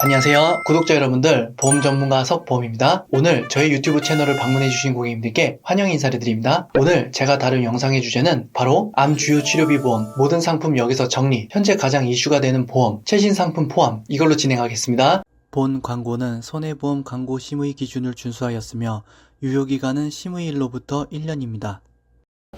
안녕하세요. 구독자 여러분들, 보험 전문가 석보험입니다. 오늘 저희 유튜브 채널을 방문해주신 고객님들께 환영 인사를 드립니다. 오늘 제가 다룬 영상의 주제는 바로 암 주요 치료비 보험, 모든 상품 여기서 정리, 현재 가장 이슈가 되는 보험, 최신 상품 포함, 이걸로 진행하겠습니다. 본 광고는 손해보험 광고 심의 기준을 준수하였으며 유효기간은 심의일로부터 1년입니다.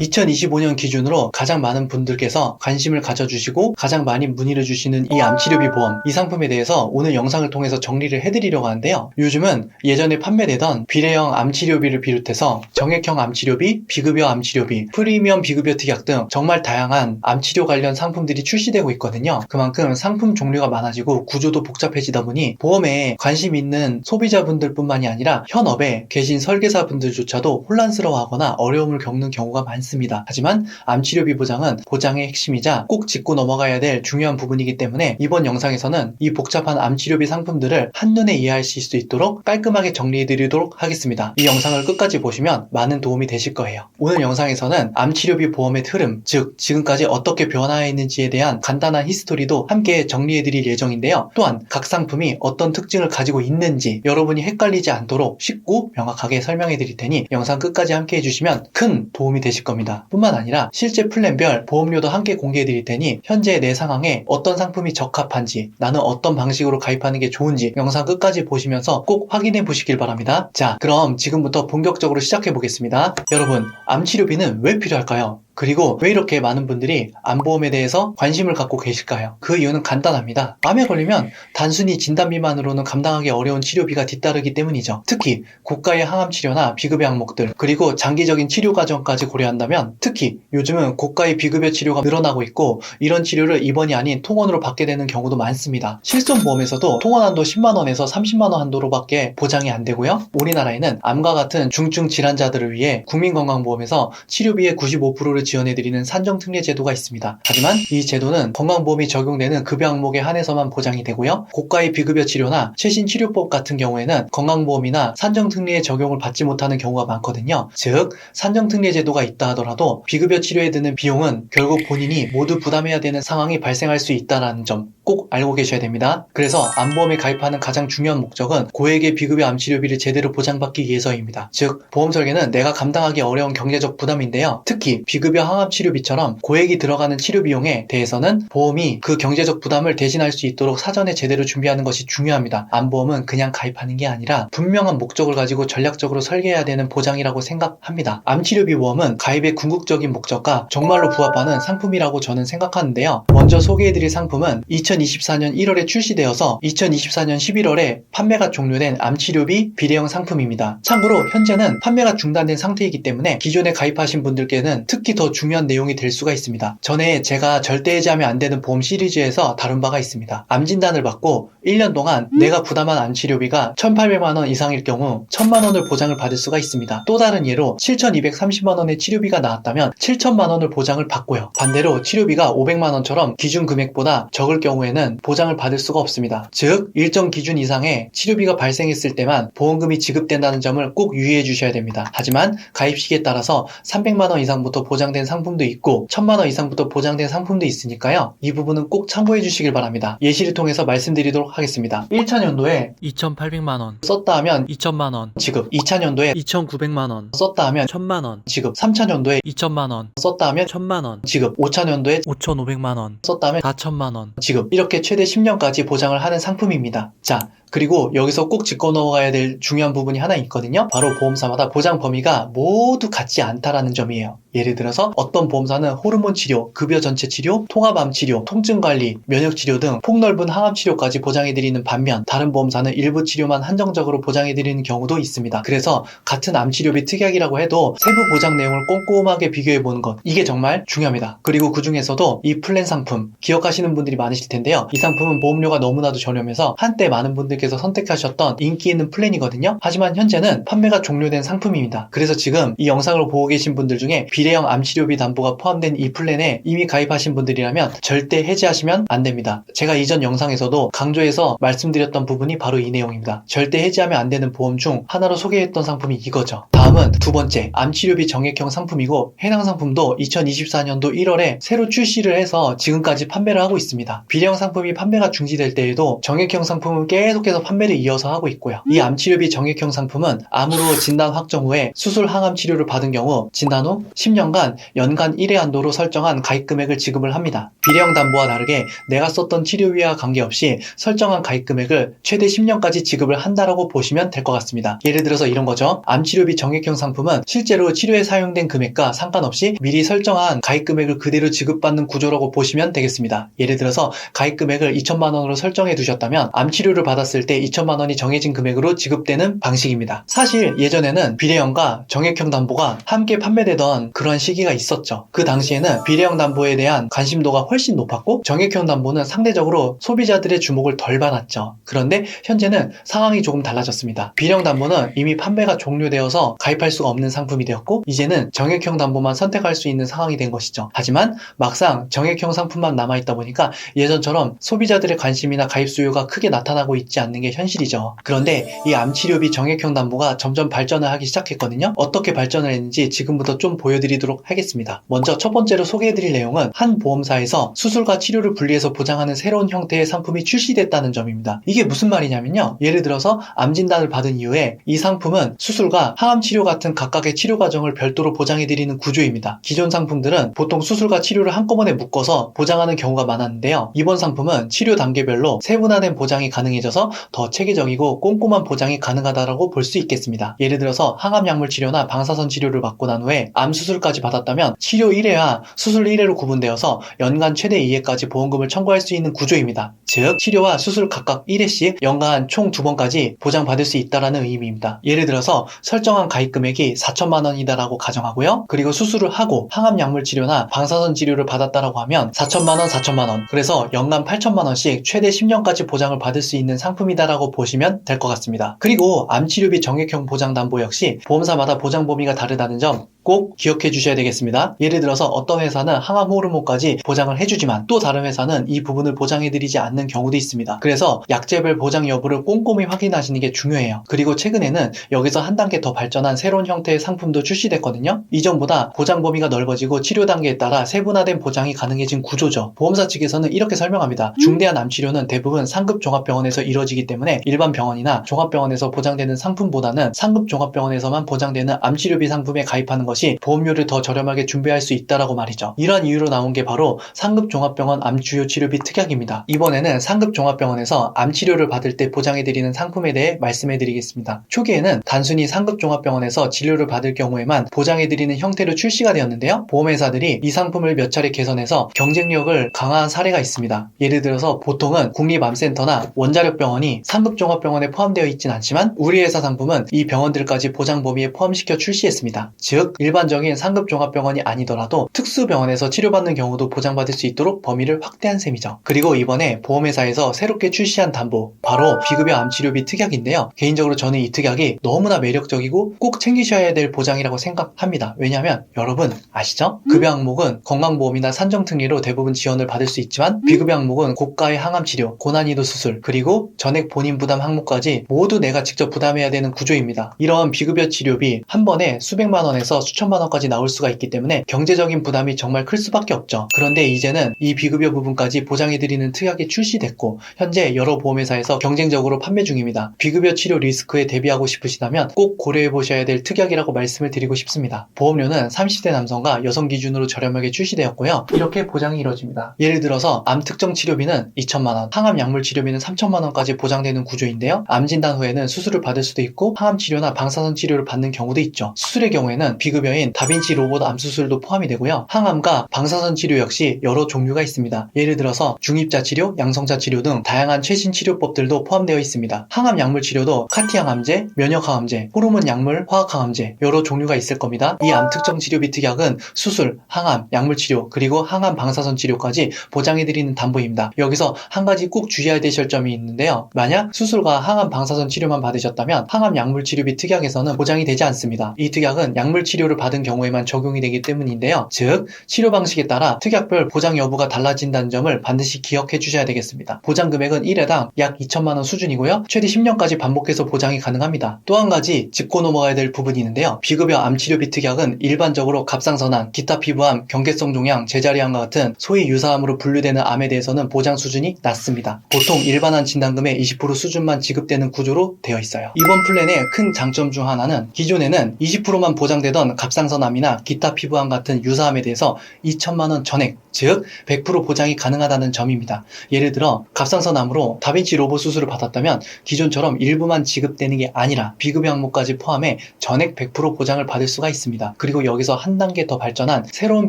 2025년 기준으로 가장 많은 분들께서 관심을 가져주시고 가장 많이 문의를 주시는 이 암치료비 보험, 이 상품에 대해서 오늘 영상을 통해서 정리를 해드리려고 하는데요. 요즘은 예전에 판매되던 비례형 암치료비를 비롯해서 정액형 암치료비, 비급여 암치료비, 프리미엄 비급여 특약 등 정말 다양한 암치료 관련 상품들이 출시되고 있거든요. 그만큼 상품 종류가 많아지고 구조도 복잡해지다 보니 보험에 관심 있는 소비자분들 뿐만이 아니라 현업에 계신 설계사분들조차도 혼란스러워하거나 어려움을 겪는 경우가 많습니다. 하지만 암치료비 보장은 보장의 핵심이자 꼭 짚고 넘어가야 될 중요한 부분이기 때문에 이번 영상에서는 이 복잡한 암치료비 상품들을 한눈에 이해하실 수 있도록 깔끔하게 정리해드리도록 하겠습니다. 이 영상을 끝까지 보시면 많은 도움이 되실 거예요. 오늘 영상에서는 암치료비 보험의 흐름, 즉 지금까지 어떻게 변화했는지에 대한 간단한 히스토리도 함께 정리해드릴 예정인데요. 또한 각 상품이 어떤 특징을 가지고 있는지 여러분이 헷갈리지 않도록 쉽고 명확하게 설명해드릴 테니 영상 끝까지 함께 해주시면 큰 도움이 되실 겁니다. 뿐만 아니라 실제 플랜별 보험료도 함께 공개해드릴 테니 현재 내 상황에 어떤 상품이 적합한지, 나는 어떤 방식으로 가입하는 게 좋은지 영상 끝까지 보시면서 꼭 확인해 보시길 바랍니다. 자, 그럼 지금부터 본격적으로 시작해 보겠습니다. 여러분, 암치료비는 왜 필요할까요? 그리고 왜 이렇게 많은 분들이 암보험에 대해서 관심을 갖고 계실까요? 그 이유는 간단합니다. 암에 걸리면 단순히 진단비만으로는 감당하기 어려운 치료비가 뒤따르기 때문이죠. 특히 고가의 항암치료나 비급여 항목들, 그리고 장기적인 치료 과정까지 고려한다면 특히 요즘은 고가의 비급여 치료가 늘어나고 있고 이런 치료를 입원이 아닌 통원으로 받게 되는 경우도 많습니다. 실손보험에서도 통원 한도 10만원에서 30만원 한도로밖에 보장이 안 되고요. 우리나라에는 암과 같은 중증 질환자들을 위해 국민건강보험에서 치료비의 95%를 지원해드리는 산정특례 제도가 있습니다. 하지만 이 제도는 건강보험이 적용되는 급여 항목에 한해서만 보장이 되고요. 고가의 비급여 치료나 최신 치료법 같은 경우에는 건강보험이나 산정특례의 적용을 받지 못하는 경우가 많거든요. 즉, 산정특례 제도가 있다 하더라도 비급여 치료에 드는 비용은 결국 본인이 모두 부담해야 되는 상황이 발생할 수 있다는 점 꼭 알고 계셔야 됩니다. 그래서 암보험에 가입하는 가장 중요한 목적은 고액의 비급여 암치료비를 제대로 보장받기 위해서입니다. 즉, 보험 설계는 내가 감당하기 어려운 경제적 부담인데요. 특히 비급여 항암치료비처럼 고액이 들어가는 치료비용에 대해서는 보험이 그 경제적 부담을 대신할 수 있도록 사전에 제대로 준비하는 것이 중요합니다. 암보험은 그냥 가입하는 게 아니라 분명한 목적을 가지고 전략적으로 설계해야 되는 보장이라고 생각합니다. 암치료비 보험은 가입의 궁극적인 목적과 정말로 부합하는 상품이라고 저는 생각하는데요. 먼저 소개해드릴 상품은 2024년 1월에 출시되어서 2024년 11월에 판매가 종료된 암치료비 비례형 상품입니다. 참고로 현재는 판매가 중단된 상태이기 때문에 기존에 가입하신 분들께는 특히 더 중요한 내용이 될 수가 있습니다. 전에 제가 절대 해지하면 안 되는 보험 시리즈에서 다룬 바가 있습니다. 암 진단을 받고 1년 동안 내가 부담한 암치료비가 1,800만원 이상일 경우 1,000만원을 보장을 받을 수가 있습니다. 또 다른 예로 7,230만원의 치료비가 나왔다면 7,000만원을 보장을 받고요. 반대로 치료비가 500만원처럼 기준 금액보다 적을 경우에는 보장을 받을 수가 없습니다. 즉, 일정 기준 이상의 치료비가 발생했을 때만 보험금이 지급된다는 점을 꼭 유의해 주셔야 됩니다. 하지만 가입 시기에 따라서 300만원 이상부터 보장된 상품도 있고 1,000만원 이상부터 보장된 상품도 있으니까요. 이 부분은 꼭 참고해 주시길 바랍니다. 예시를 통해서 말씀드리도록 하겠습니다. 1차 년도에 2,800만원 썼다 하면 2천만원 지급, 2차 년도에 2,900만원 썼다 하면 1,000만원 지급, 3차 년도에 2천만원 썼다 하면 1,000만원 지급, 5차 년도에 5,500만원 썼다 하면 4천만원 지급, 이렇게 최대 10년까지 보장을 하는 상품입니다. 자, 그리고 여기서 꼭 짚고 넘어가야 될 중요한 부분이 하나 있거든요. 바로 보험사마다 보장 범위가 모두 같지 않다라는 점이에요. 예를 들어서 어떤 보험사는 호르몬 치료, 급여 전체 치료, 통합암 치료, 통증 관리, 면역 치료 등 폭넓은 항암 치료까지 보장해드리는 반면 다른 보험사는 일부 치료만 한정적으로 보장해드리는 경우도 있습니다. 그래서 같은 암 치료비 특약이라고 해도 세부 보장 내용을 꼼꼼하게 비교해보는 것, 이게 정말 중요합니다. 그리고 그 중에서도 이 플랜 상품 기억하시는 분들이 많으실 텐데요. 이 상품은 보험료가 너무나도 저렴해서 한때 많은 분들께서 선택하셨던 인기 있는 플랜이거든요. 하지만 현재는 판매가 종료된 상품입니다. 그래서 지금 이 영상을 보고 계신 분들 중에 비례형 암치료비 담보가 포함된 이 플랜에 이미 가입하신 분들이라면 절대 해지하시면 안 됩니다. 제가 이전 영상에서도 강조해서 말씀드렸던 부분이 바로 이 내용입니다. 절대 해지하면 안 되는 보험 중 하나로 소개했던 상품이 이거죠. 다음 다음은 두 번째, 암치료비 정액형 상품이고 해당 상품도 2024년도 1월에 새로 출시를 해서 지금까지 판매를 하고 있습니다. 비례형 상품이 판매가 중지될 때에도 정액형 상품은 계속해서 판매를 이어서 하고 있고요. 이 암치료비 정액형 상품은 암으로 진단 확정 후에 수술 항암 치료를 받은 경우 진단 후 10년간 연간 1회 한도로 설정한 가입 금액을 지급을 합니다. 비례형 담보와 다르게 내가 썼던 치료비와 관계없이 설정한 가입 금액을 최대 10년까지 지급을 한다라고 보시면 될 것 같습니다. 예를 들어서 이런 거죠. 암치료비 정액형 상품은 실제로 치료에 사용된 금액과 상관없이 미리 설정한 가입 금액을 그대로 지급받는 구조라고 보시면 되겠습니다. 예를 들어서 가입 금액을 2천만 원으로 설정해 두셨다면 암치료를 받았을 때 2천만 원이 정해진 금액으로 지급되는 방식입니다. 사실 예전에는 비례형과 정액형 담보가 함께 판매되던 그런 시기가 있었죠. 그 당시에는 비례형 담보에 대한 관심도가 훨씬 높았고 정액형 담보는 상대적으로 소비자들의 주목을 덜 받았죠. 그런데 현재는 상황이 조금 달라졌습니다. 비례형 담보는 이미 판매가 종료되어서 가입할 수가 없는 상품이 되었고 이제는 정액형 담보만 선택할 수 있는 상황이 된 것이죠. 하지만 막상 정액형 상품만 남아있다 보니까 예전처럼 소비자들의 관심이나 가입 수요가 크게 나타나고 있지 않는 게 현실이죠. 그런데 이 암치료비 정액형 담보가 점점 발전을 하기 시작했거든요. 어떻게 발전을 했는지 지금부터 좀 보여드리도록 하겠습니다. 먼저 첫 번째로 소개해드릴 내용은 한 보험사에서 수술과 치료를 분리해서 보장하는 새로운 형태의 상품이 출시됐다는 점입니다. 이게 무슨 말이냐면요. 예를 들어서 암 진단을 받은 이후에 이 상품은 수술과 항암 치료 같은 각각의 치료 과정을 별도로 보장해드리는 구조입니다. 기존 상품들은 보통 수술과 치료를 한꺼번에 묶어서 보장하는 경우가 많았는데요. 이번 상품은 치료 단계별로 세분화된 보장이 가능해져서 더 체계적이고 꼼꼼한 보장이 가능하다고 볼 수 있겠습니다. 예를 들어서 항암 약물 치료나 방사선 치료를 받고 난 후에 암 수술까지 받았다면 치료 1회와 수술 1회로 구분되어서 연간 최대 2회까지 보험금을 청구할 수 있는 구조입니다. 즉 치료와 수술 각각 1회씩 연간 총 2번까지 보장받을 수 있다는 의미입니다. 예를 들어서 설정한 가입 금액이 4천만 원이다라고 가정하고요. 그리고 수술을 하고 항암 약물 치료나 방사선 치료를 받았다라고 하면 4천만 원, 4천만 원. 그래서 연간 8천만 원씩 최대 10년까지 보장을 받을 수 있는 상품이다라고 보시면 될 것 같습니다. 그리고 암치료비 정액형 보장 담보 역시 보험사마다 보장 범위가 다르다는 점 꼭 기억해 주셔야 되겠습니다. 예를 들어서 어떤 회사는 항암 호르몬까지 보장을 해주지만 또 다른 회사는 이 부분을 보장해드리지 않는 경우도 있습니다. 그래서 약제별 보장 여부를 꼼꼼히 확인하시는 게 중요해요. 그리고 최근에는 여기서 한 단계 더 발전한 새로운 형태의 상품도 출시됐거든요. 이전보다 보장 범위가 넓어지고 치료 단계에 따라 세분화된 보장이 가능해진 구조죠. 보험사 측에서는 이렇게 설명합니다. 중대한 암치료는 대부분 상급 종합병원에서 이루어지기 때문에 일반 병원이나 종합병원에서 보장되는 상품보다는 상급 종합병원에서만 보장되는 암치료비 상품에 가입하는 것이 보험료를 더 저렴하게 준비할 수 있다라고 말이죠. 이러한 이유로 나온 게 바로 상급 종합병원 암주요 치료비 특약입니다. 이번에는 상급 종합병원에서 암치료를 받을 때 보장해드리는 상품에 대해 말씀해드리겠습니다. 초기에는 단순히 상급 종합병원에서 진료를 받을 경우에만 보장해드리는 형태로 출시가 되었는데요. 보험회사들이 이 상품을 몇 차례 개선해서 경쟁력을 강화한 사례가 있습니다. 예를 들어서 보통은 국립암센터나 원자력병원이 상급 종합병원에 포함되어 있진 않지만 우리 회사 상품은 이 병원들까지 보장 범위에 포함시켜 출시했습니다. 즉 일반적인 상급 종합병원이 아니더라도 특수병원에서 치료받는 경우도 보장받을 수 있도록 범위를 확대한 셈이죠. 그리고 이번에 보험회사에서 새롭게 출시한 담보, 바로 비급여 암치료비 특약인데요. 개인적으로 저는 이 특약이 너무나 매력적이고 꼭 챙기셔야 될 보장이라고 생각합니다. 왜냐하면 여러분 아시죠? 급여 항목은 건강보험이나 산정특례로 대부분 지원을 받을 수 있지만 비급여 항목은 고가의 항암치료, 고난이도 수술, 그리고 전액 본인 부담 항목까지 모두 내가 직접 부담해야 되는 구조입니다. 이러한 비급여 치료비 한 번에 수백만 원에서 수천만 원까지 나올 수가 있기 때문에 경제적인 부담이 정말 클 수밖에 없죠. 그런데 이제는 이 비급여 부분까지 보장해드리는 특약이 출시됐고 현재 여러 보험회사에서 경쟁적으로 판매 중입니다. 비급여 치료 리스크에 대비하고 싶으시다면 꼭 고려해보셔야 될 특약이라고 말씀을 드리고 싶습니다. 보험료는 30대 남성과 여성 기준으로 저렴하게 출시되었고요. 이렇게 보장이 이루어집니다. 예를 들어서 암 특정 치료비는 2천만 원, 항암 약물 치료비는 3천만 원까지 보장되는 구조인데요. 암 진단 후에는 수술을 받을 수도 있고 항암 치료나 방사선 치료를 받는 경우도 있죠. 수술의 경우에는 비급여인 다빈치 로봇 암수술도 포함이 되고요. 항암과 방사선 치료 역시 여러 종류가 있습니다. 예를 들어서 중입자 치료, 양성자 치료 등 다양한 최신 치료법들도 포함되어 있습니다. 항암 약물 치료도 카티항암제, 면역항암제, 호르몬 약물, 화학항암제 여러 종류가 있을 겁니다. 이 암 특정 치료비 특약은 수술, 항암, 약물 치료, 그리고 항암 방사선 치료까지 보장해드리는 담보입니다. 여기서 한 가지 꼭 주의해야 되실 점이 있는데요. 만약 수술과 항암 방사선 치료만 받으셨다면 항암 약물 치료비 특약에서는 보장이 되지 않습니다. 이 특약은 약물 치료 치료를 받은 경우에만 적용이 되기 때문인데요. 즉, 치료 방식에 따라 특약별 보장 여부가 달라진다는 점을 반드시 기억해 주셔야 되겠습니다. 보장 금액은 1회당 약 2천만 원 수준이고요. 최대 10년까지 반복해서 보장이 가능합니다. 또 한 가지 짚고 넘어가야 될 부분이 있는데요. 비급여 암치료비 특약은 일반적으로 갑상선암, 기타 피부암, 경계성 종양, 제자리암과 같은 소위 유사암으로 분류되는 암에 대해서는 보장 수준이 낮습니다. 보통 일반암 진단금의 20% 수준만 지급되는 구조로 되어 있어요. 이번 플랜의 큰 장점 중 하나는 기존에는 20%만 보장되던 갑상선암이나 기타 피부암 같은 유사암에 대해서 2천만 원 전액, 즉 100% 보장이 가능하다는 점입니다. 예를 들어 갑상선암으로 다빈치 로봇 수술을 받았다면 기존처럼 일부만 지급되는 게 아니라 비급여 항목까지 포함해 전액 100% 보장을 받을 수가 있습니다. 그리고 여기서 한 단계 더 발전한 새로운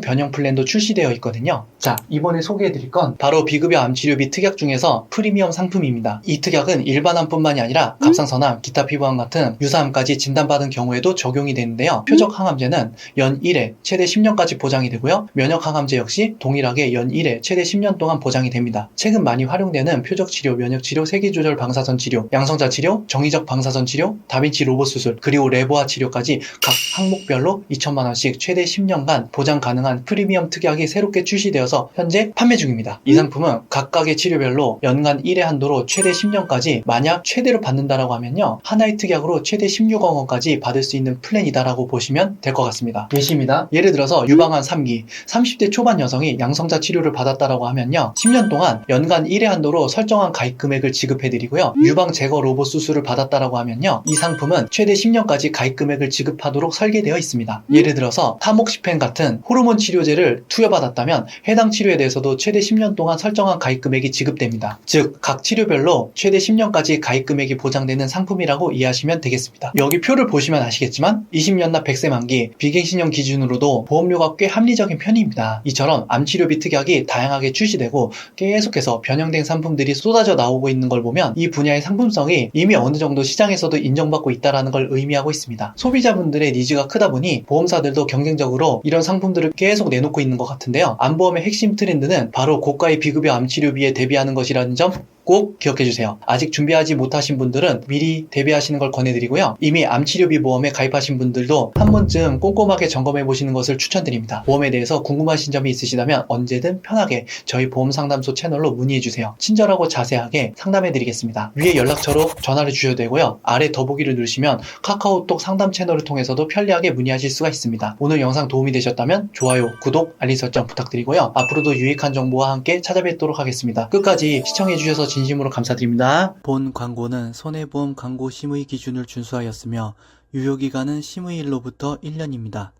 변형 플랜도 출시되어 있거든요. 자, 이번에 소개해드릴 건 바로 비급여 암치료비 특약 중에서 프리미엄 상품입니다. 이 특약은 일반암뿐만이 아니라 갑상선암, 기타 피부암 같은 유사암까지 진단받은 경우에도 적용이 되는데요. 표적 항암제는 연 1회 최대 10년까지 보장이 되고요. 면역 항암제 역시 동일하게 연 1회 최대 10년 동안 보장이 됩니다. 최근 많이 활용되는 표적 치료, 면역 치료, 세기조절 방사선 치료, 양성자 치료, 정의적 방사선 치료, 다빈치 로봇 수술, 그리고 레보아 치료까지 각 항목별로 2천만 원씩 최대 10년간 보장 가능한 프리미엄 특약이 새롭게 출시되어서 현재 판매 중입니다. 이 상품은 각각의 치료별로 연간 1회 한도로 최대 10년까지 만약 최대로 받는다라고 하면요. 하나의 특약으로 최대 16억 원까지 받을 수 있는 플랜이다라고 보시면 될 것 같습니다. 예시입니다. 예를 들어서 유방암 3기, 30대 초반 여성이 양성자 치료를 받았다라고 하면요. 10년 동안 연간 1회 한도로 설정한 가입 금액을 지급해드리고요. 유방 제거 로봇 수술을 받았다라고 하면요. 이 상품은 최대 10년까지 가입 금액을 지급하도록 설계되어 있습니다. 예를 들어서 타목시펜 같은 호르몬 치료제를 투여받았다면 해당 치료에 대해서도 최대 10년 동안 설정한 가입 금액이 지급됩니다. 즉, 각 치료별로 최대 10년까지 가입 금액이 보장되는 상품이라고 이해하시면 되겠습니다. 여기 표를 보시면 아시겠지만 20년 납 100세 만기 비갱신형 기준으로도 보험료가 꽤 합리적인 편입니다. 이처럼 암치료비 특약이 다양하게 출시되고 계속해서 변형된 상품들이 쏟아져 나오고 있는 걸 보면 이 분야의 상품성이 이미 어느 정도 시장에서도 인정받고 있다는 걸 의미하고 있습니다. 소비자분들의 니즈가 크다 보니 보험사들도 경쟁적으로 이런 상품들을 계속 내놓고 있는 것 같은데요. 암보험의 핵심 트렌드는 바로 고가의 비급여 암치료비에 대비하는 것이라는 점 꼭 기억해주세요. 아직 준비하지 못하신 분들은 미리 대비하시는 걸 권해드리고요. 이미 암치료비 보험에 가입하신 분들도 한 번쯤 꼼꼼하게 점검해보시는 것을 추천드립니다. 보험에 대해서 궁금하신 점이 있으시다면 언제든 편하게 저희 보험상담소 채널로 문의해주세요. 친절하고 자세하게 상담해드리겠습니다. 위에 연락처로 전화를 주셔도 되고요. 아래 더보기를 누르시면 카카오톡 상담 채널을 통해서도 편리하게 문의하실 수가 있습니다. 오늘 영상 도움이 되셨다면 좋아요, 구독, 알림 설정 부탁드리고요. 앞으로도 유익한 정보와 함께 찾아뵙도록 하겠습니다. 끝까지 시청해주셔서 진심으로 감사드립니다. 본 광고는 손해보험 광고 심의 기준을 준수하였으며 유효기간은 심의일로부터 1년입니다.